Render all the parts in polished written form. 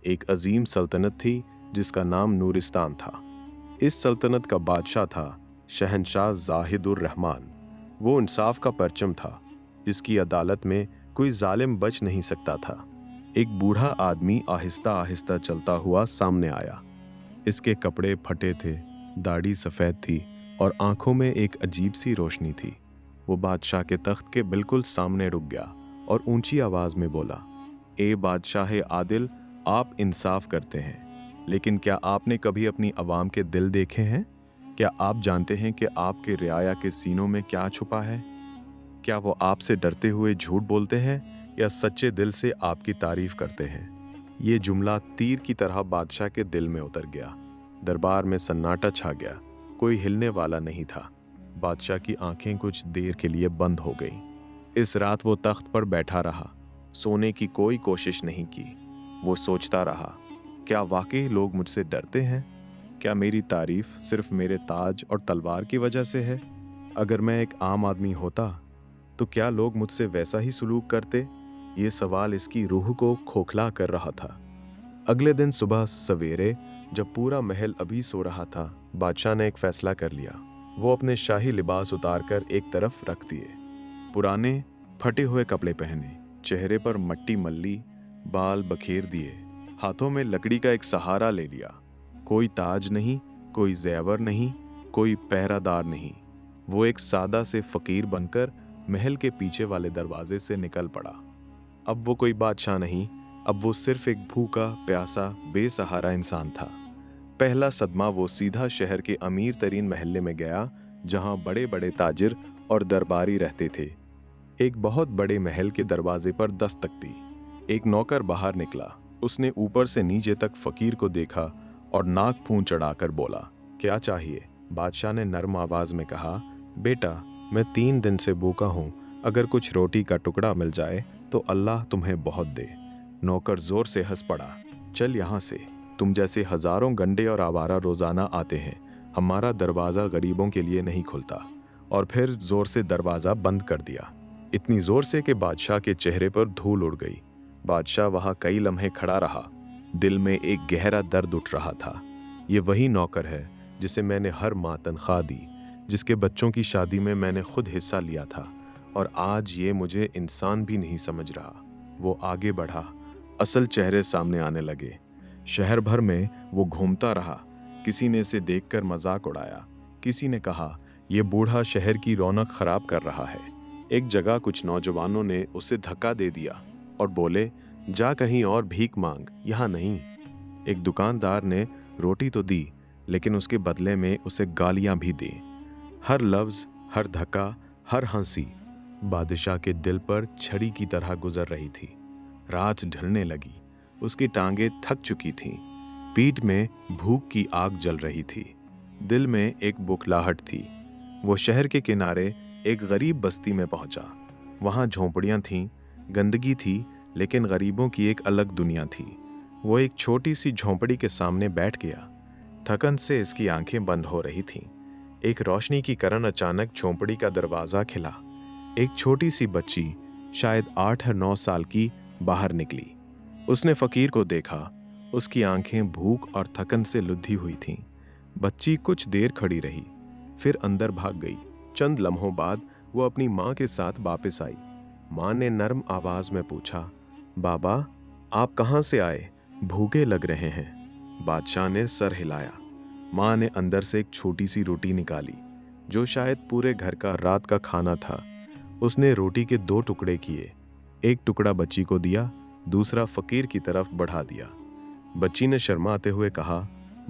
एक अजीम सल्तनत थी जिसका नाम नूरिस्तान था। इस सल्तनत का बादशाह था शहंशाह जाहिदुर रहमान। वो इंसाफ का परचम था, जिसकी अदालत में कोई जालिम बच नहीं सकता था। एक बूढ़ा आदमी आहिस्ता आहिस्ता चलता हुआ सामने आया। इसके कपड़े फटे थे, दाढ़ी सफ़ेद थी और आंखों में एक अजीब सी रोशनी थी। वो बादशाह के तख्त के बिल्कुल सामने रुक गया और ऊंची आवाज़ में बोला, ए बादशाह आदिल, आप इंसाफ करते हैं, लेकिन क्या आपने कभी अपनी आवाम के दिल देखे हैं? क्या आप जानते हैं कि आपके रियाया के सीनों में क्या छुपा है? क्या वो आपसे डरते हुए झूठ बोलते हैं या सच्चे दिल से आपकी तारीफ करते हैं? ये जुमला तीर की तरह बादशाह के दिल में उतर गया। दरबार में सन्नाटा छा गया, कोई हिलने वाला नहीं था। बादशाह की आंखें कुछ देर के लिए बंद हो गईं। इस रात वो तख्त पर बैठा रहा, सोने की कोई कोशिश नहीं की। वो सोचता रहा, क्या वाकई लोग मुझसे डरते हैं? क्या मेरी तारीफ सिर्फ मेरे ताज और तलवार की वजह से है? अगर मैं एक आम आदमी होता तो क्या लोग मुझसे वैसा ही सलूक करते? ये सवाल इसकी रूह को खोखला कर रहा था। अगले दिन सुबह सवेरे, जब पूरा महल अभी सो रहा था, बादशाह ने एक फैसला कर लिया। वो अपने शाही लिबास उतारकर एक तरफ रख दिए। पुराने फटे हुए कपड़े पहने, चेहरे पर मट्टी मल्ली, बाल बखेर दिए, हाथों में लकड़ी का एक सहारा ले लिया। कोई ताज नहीं, कोई ज़ेवर नहीं, कोई पहरादार नहीं। वो एक सादा से फकीर बनकर महल के पीछे वाले दरवाजे से निकल पड़ा। अब वो कोई बादशाह नहीं, अब वो सिर्फ एक भूखा प्यासा बेसहारा इंसान था। पहला सदमा वो सीधा शहर के अमीर तरीन महल्ले में गया, जहां बड़े बड़े ताजिर और दरबारी रहते थे। एक बहुत बड़े महल के दरवाजे पर दस्तक दी। एक नौकर बाहर निकला। उसने ऊपर से नीचे तक फकीर को देखा और नाक फूंक चढ़ाकर बोला, क्या चाहिए? बादशाह ने नर्म आवाज में कहा, बेटा, मैं 3 दिन से भूखा हूँ, अगर कुछ रोटी का टुकड़ा मिल जाए तो अल्लाह तुम्हें बहुत दे। नौकर जोर से हंस पड़ा, चल यहाँ से, तुम जैसे हजारों गंडे और आवारा रोजाना आते हैं, हमारा दरवाज़ा गरीबों के लिए नहीं खुलता। और फिर जोर से दरवाज़ा बंद कर दिया, इतनी जोर से कि बादशाह के चेहरे पर धूल उड़ गई। बादशाह वहाँ कई लम्हे खड़ा रहा, दिल में एक गहरा दर्द उठ रहा था। ये वही नौकर है जिसे मैंने हर माह तनख्वाह दी, जिसके बच्चों की शादी में मैंने खुद हिस्सा लिया था, और आज ये मुझे इंसान भी नहीं समझ रहा। वो आगे बढ़ा, असल चेहरे सामने आने लगे। शहर भर में वो घूमता रहा। किसी ने इसे देखकर मजाक उड़ाया, किसी ने कहा, ये बूढ़ा शहर की रौनक खराब कर रहा है। एक जगह कुछ नौजवानों ने उसे धक्का दे दिया और बोले, जा कहीं और भीख मांग, यहाँ नहीं। एक दुकानदार ने रोटी तो दी, लेकिन उसके बदले में उसे गालियां भी दी। हर लफ्ज, हर धक्का, हर हंसी बादशाह के दिल पर छड़ी की तरह गुजर रही थी। रात ढलने लगी, उसकी टांगें थक चुकी थीं, पीठ में भूख की आग जल रही थी, दिल में एक बुखलाहट थी। वो शहर के किनारे एक गरीब बस्ती में पहुंचा। वहां झोंपड़ियां थीं, गंदगी थी, लेकिन गरीबों की एक अलग दुनिया थी। वो एक छोटी सी झोंपड़ी के सामने बैठ गया। थकन से इसकी आंखें बंद हो रही थीं। एक रोशनी की किरण अचानक झोंपड़ी का दरवाजा खिला। एक छोटी सी बच्ची, शायद 8 या 9 साल की, बाहर निकली। उसने फकीर को देखा। उसकी आंखें भूख और थकन से लुधी हुई थीं। बच्ची कुछ देर खड़ी रही, फिर अंदर भाग गई। चंद लम्हों बाद वो अपनी माँ के साथ वापस आई। माँ ने नर्म आवाज में पूछा, बाबा, आप कहाँ से आए? भूखे लग रहे हैं। बादशाह ने सर हिलाया। माँ ने अंदर से एक छोटी सी रोटी निकाली, जो शायद पूरे घर का रात का खाना था। उसने रोटी के 2 टुकड़े किए, एक टुकड़ा बच्ची को दिया, दूसरा फकीर की तरफ बढ़ा दिया। बच्ची ने शर्माते हुए कहा,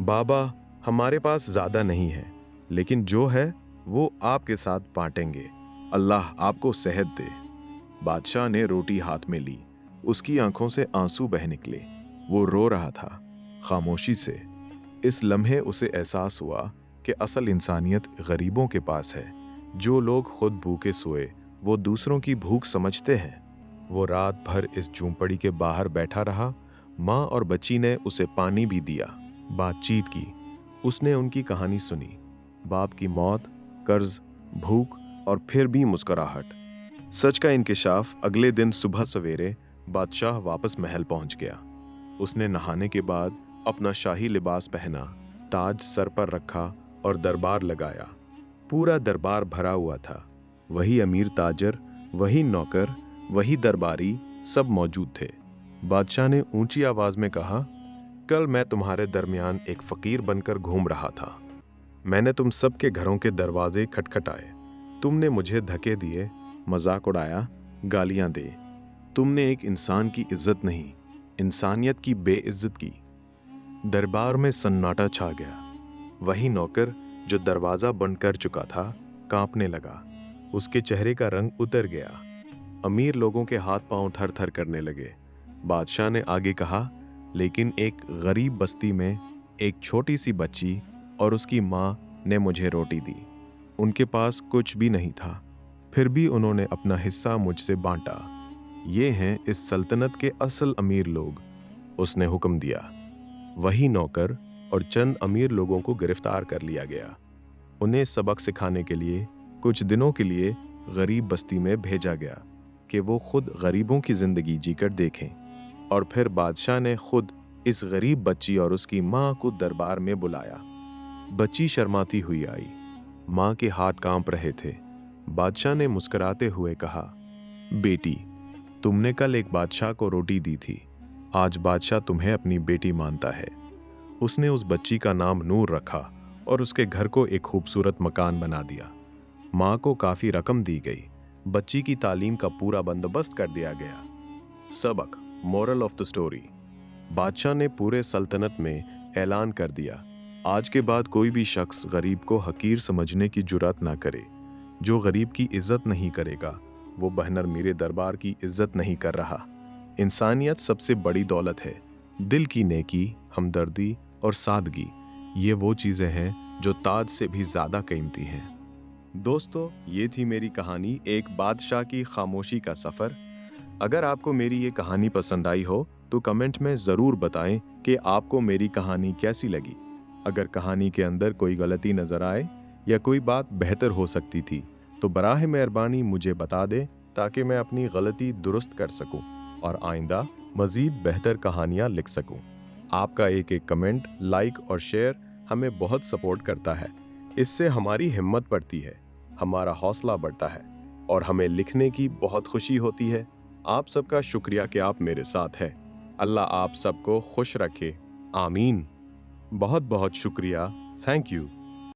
बाबा, हमारे पास ज्यादा नहीं है, लेकिन जो है वो आपके साथ बांटेंगे। अल्लाह आपको सेहत दे। बादशाह ने रोटी हाथ में ली। उसकी आंखों से आंसू बह निकले। वो रो रहा था, खामोशी से। इस लम्हे उसे एहसास हुआ कि असल इंसानियत गरीबों के पास है। जो लोग खुद भूखे सोए, वो दूसरों की भूख समझते हैं। वो रात भर इस झूंपड़ी के बाहर बैठा रहा। माँ और बच्ची ने उसे पानी भी दिया, बातचीत की। उसने उनकी कहानी सुनी, बाप की मौत, कर्ज, भूख और फिर भी मुस्कुराहट। सच का इंकिशाफ। अगले दिन सुबह सवेरे बादशाह वापस महल पहुंच गया। उसने नहाने के बाद अपना शाही लिबास पहना, ताज सर पर रखा और दरबार लगाया। पूरा दरबार भरा हुआ था। वही अमीर ताजर, वही नौकर, वही दरबारी, सब मौजूद थे। बादशाह ने ऊंची आवाज में कहा, कल मैं तुम्हारे दरमियान एक फकीर बनकर घूम रहा था। मैंने तुम सबके घरों के दरवाजे खटखटाए। तुमने मुझे धक्के दिए, मजाक उड़ाया, गालियां दी। तुमने एक इंसान की इज्जत नहीं, इंसानियत की बेइज्जत की। दरबार में सन्नाटा छा गया। वही नौकर जो दरवाजा बंद कर चुका था कांपने लगा। उसके चेहरे का रंग उतर गया। अमीर लोगों के हाथ पांव थर थर करने लगे। बादशाह ने आगे कहा, लेकिन एक गरीब बस्ती में एक छोटी सी बच्ची और उसकी माँ ने मुझे रोटी दी। उनके पास कुछ भी नहीं था, फिर भी उन्होंने अपना हिस्सा मुझसे बांटा। ये हैं इस सल्तनत के असल अमीर लोग, उसने हुक्म दिया। वही नौकर और चंद अमीर लोगों को गिरफ्तार कर लिया गया। उन्हें सबक सिखाने के लिए कुछ दिनों के लिए गरीब बस्ती में भेजा गया कि वो खुद गरीबों की जिंदगी जीकर देखें। और फिर बादशाह ने खुद इस गरीब बच्ची और उसकी माँ को दरबार में बुलाया। बच्ची शर्माती हुई आई। माँ के हाथ कांप रहे थे। बादशाह ने मुस्कुराते हुए कहा, बेटी, तुमने कल एक बादशाह को रोटी दी थी, आज बादशाह तुम्हें अपनी बेटी मानता है। उसने उस बच्ची का नाम नूर रखा और उसके घर को एक खूबसूरत मकान बना दिया। माँ को काफी रकम दी गई। बच्ची की तालीम का पूरा बंदोबस्त कर दिया गया। सबक, मोरल ऑफ द स्टोरी, बादशाह ने पूरे सल्तनत में ऐलान कर दिया, आज के बाद कोई भी शख्स गरीब को हकीर समझने की जुर्रत ना करे। जो गरीब की इज्जत नहीं करेगा वो बहनर मेरे दरबार की इज्जत नहीं कर रहा। इंसानियत सबसे बड़ी दौलत है। दिल की नेकी, हमदर्दी और सादगी, ये वो चीज़ें हैं जो ताज से भी ज़्यादा कीमती हैं। दोस्तों, ये थी मेरी कहानी, एक बादशाह की खामोशी का सफ़र। अगर आपको मेरी ये कहानी पसंद आई हो तो कमेंट में ज़रूर बताएं कि आपको मेरी कहानी कैसी लगी। अगर कहानी के अंदर कोई गलती नज़र आए या कोई बात बेहतर हो सकती थी तो बराह मेहरबानी मुझे बता दें, ताकि मैं अपनी गलती दुरुस्त कर सकूं और आइंदा मज़ीद बेहतर कहानियाँ लिख सकूं। आपका एक एक कमेंट, लाइक और शेयर हमें बहुत सपोर्ट करता है। इससे हमारी हिम्मत बढ़ती है, हमारा हौसला बढ़ता है और हमें लिखने की बहुत खुशी होती है। आप सबका शुक्रिया कि आप मेरे साथ हैं। अल्लाह आप सबको खुश रखे, आमीन। बहुत बहुत शुक्रिया। Thank you.